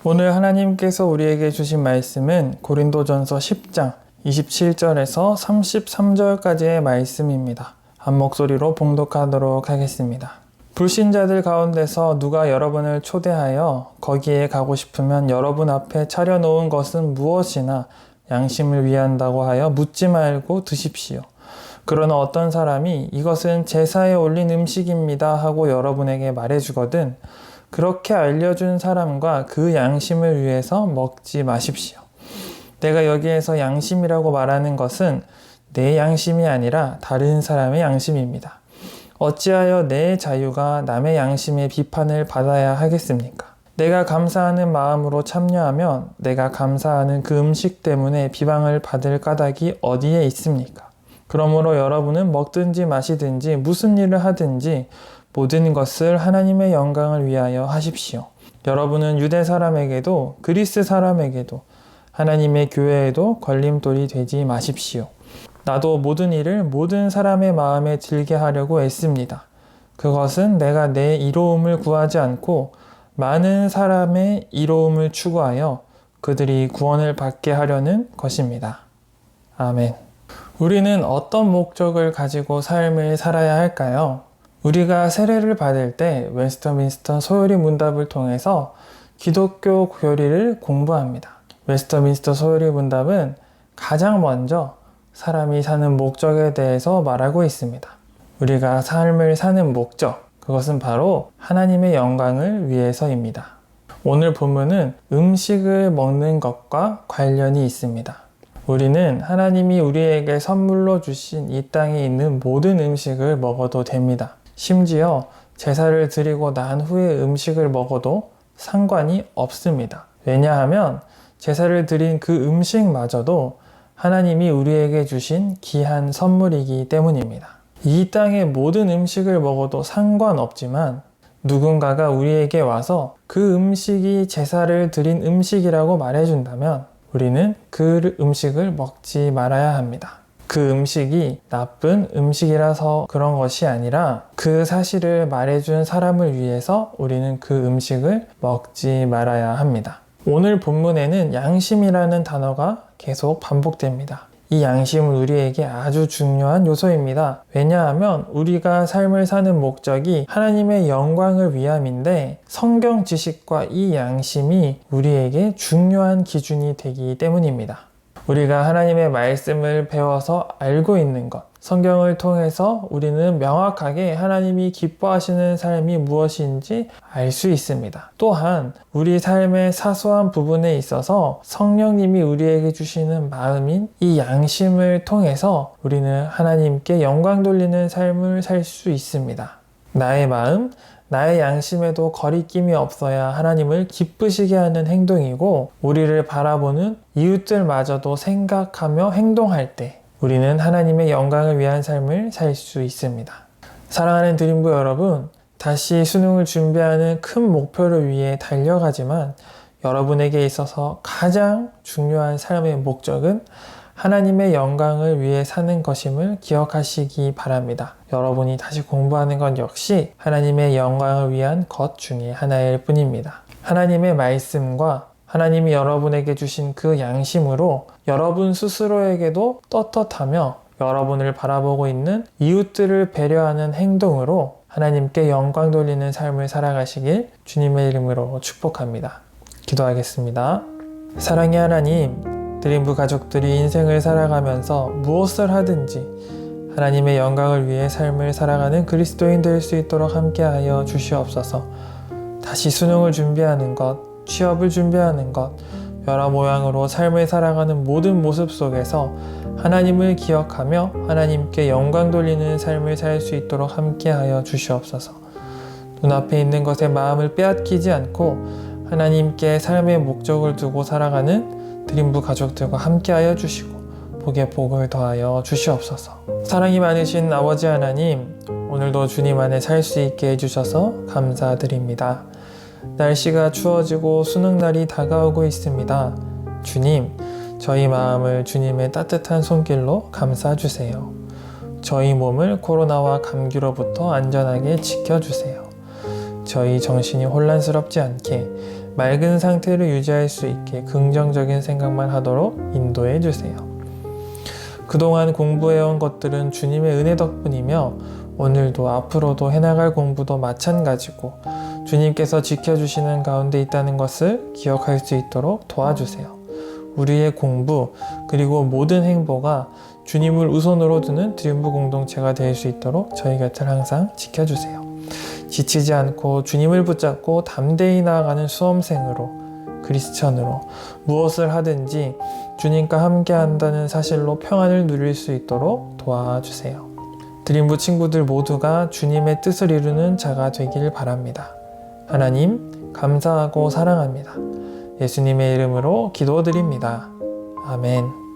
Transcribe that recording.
오늘 하나님께서 우리에게 주신 말씀은 고린도전서 10장 27절에서 33절까지의 말씀입니다. 한 목소리로 봉독하도록 하겠습니다. 불신자들 가운데서 누가 여러분을 초대하여 거기에 가고 싶으면 여러분 앞에 차려놓은 것은 무엇이나 양심을 위한다고 하여 묻지 말고 드십시오. 그러나 어떤 사람이 이것은 제사에 올린 음식입니다 하고 여러분에게 말해주거든 그렇게 알려준 사람과 그 양심을 위해서 먹지 마십시오. 내가 여기에서 양심이라고 말하는 것은 내 양심이 아니라 다른 사람의 양심입니다. 어찌하여 내 자유가 남의 양심의 비판을 받아야 하겠습니까? 내가 감사하는 마음으로 참여하면 내가 감사하는 그 음식 때문에 비방을 받을 까닭이 어디에 있습니까? 그러므로 여러분은 먹든지 마시든지 무슨 일을 하든지 모든 것을 하나님의 영광을 위하여 하십시오. 여러분은 유대 사람에게도 그리스 사람에게도 하나님의 교회에도 걸림돌이 되지 마십시오. 나도 모든 일을 모든 사람의 마음에 들게 하려고 애씁니다. 그것은 내가 내 이로움을 구하지 않고 많은 사람의 이로움을 추구하여 그들이 구원을 받게 하려는 것입니다. 아멘. 우리는 어떤 목적을 가지고 삶을 살아야 할까요? 우리가 세례를 받을 때 웨스터민스터 소요리 문답을 통해서 기독교 교리를 공부합니다. 웨스터민스터 소요리 문답은 가장 먼저 사람이 사는 목적에 대해서 말하고 있습니다. 우리가 삶을 사는 목적, 그것은 바로 하나님의 영광을 위해서입니다. 오늘 본문은 음식을 먹는 것과 관련이 있습니다. 우리는 하나님이 우리에게 선물로 주신 이 땅에 있는 모든 음식을 먹어도 됩니다. 심지어 제사를 드리고 난 후에 음식을 먹어도 상관이 없습니다. 왜냐하면 제사를 드린 그 음식마저도 하나님이 우리에게 주신 귀한 선물이기 때문입니다. 이 땅의 모든 음식을 먹어도 상관없지만 누군가가 우리에게 와서 그 음식이 제사를 드린 음식이라고 말해준다면 우리는 그 음식을 먹지 말아야 합니다. 그 음식이 나쁜 음식이라서 그런 것이 아니라 그 사실을 말해준 사람을 위해서 우리는 그 음식을 먹지 말아야 합니다. 오늘 본문에는 양심이라는 단어가 계속 반복됩니다. 이 양심은 우리에게 아주 중요한 요소입니다. 왜냐하면 우리가 삶을 사는 목적이 하나님의 영광을 위함인데 성경 지식과 이 양심이 우리에게 중요한 기준이 되기 때문입니다. 우리가 하나님의 말씀을 배워서 알고 있는 것, 성경을 통해서 우리는 명확하게 하나님이 기뻐하시는 삶이 무엇인지 알 수 있습니다. 또한 우리 삶의 사소한 부분에 있어서 성령님이 우리에게 주시는 마음인 이 양심을 통해서 우리는 하나님께 영광 돌리는 삶을 살 수 있습니다. 나의 마음, 나의 양심에도 거리낌이 없어야 하나님을 기쁘시게 하는 행동이고 우리를 바라보는 이웃들마저도 생각하며 행동할 때 우리는 하나님의 영광을 위한 삶을 살 수 있습니다. 사랑하는 드림부 여러분, 다시 수능을 준비하는 큰 목표를 위해 달려가지만 여러분에게 있어서 가장 중요한 삶의 목적은 하나님의 영광을 위해 사는 것임을 기억하시기 바랍니다. 여러분이 다시 공부하는 건 역시 하나님의 영광을 위한 것 중에 하나일 뿐입니다. 하나님의 말씀과 하나님이 여러분에게 주신 그 양심으로 여러분 스스로에게도 떳떳하며 여러분을 바라보고 있는 이웃들을 배려하는 행동으로 하나님께 영광 돌리는 삶을 살아가시길 주님의 이름으로 축복합니다. 기도하겠습니다. 사랑의 하나님, 드림부 가족들이 인생을 살아가면서 무엇을 하든지 하나님의 영광을 위해 삶을 살아가는 그리스도인 될 수 있도록 함께하여 주시옵소서. 다시 수능을 준비하는 것, 취업을 준비하는 것, 여러 모양으로 삶을 살아가는 모든 모습 속에서 하나님을 기억하며 하나님께 영광 돌리는 삶을 살 수 있도록 함께하여 주시옵소서. 눈앞에 있는 것에 마음을 빼앗기지 않고 하나님께 삶의 목적을 두고 살아가는 드림부 가족들과 함께하여 주시고 복에 복을 더하여 주시옵소서. 사랑이 많으신 아버지 하나님, 오늘도 주님 안에 살 수 있게 해주셔서 감사드립니다. 날씨가 추워지고 수능날이 다가오고 있습니다. 주님, 저희 마음을 주님의 따뜻한 손길로 감싸주세요. 저희 몸을 코로나와 감기로부터 안전하게 지켜주세요. 저희 정신이 혼란스럽지 않게 맑은 상태를 유지할 수 있게 긍정적인 생각만 하도록 인도해 주세요. 그동안 공부해온 것들은 주님의 은혜 덕분이며 오늘도 앞으로도 해나갈 공부도 마찬가지고 주님께서 지켜주시는 가운데 있다는 것을 기억할 수 있도록 도와주세요. 우리의 공부 그리고 모든 행보가 주님을 우선으로 두는 드림부 공동체가 될 수 있도록 저희 곁을 항상 지켜주세요. 지치지 않고 주님을 붙잡고 담대히 나아가는 수험생으로 크리스천으로 무엇을 하든지 주님과 함께 한다는 사실로 평안을 누릴 수 있도록 도와주세요. 드림부 친구들 모두가 주님의 뜻을 이루는 자가 되길 바랍니다. 하나님 감사하고 사랑합니다. 예수님의 이름으로 기도드립니다. 아멘.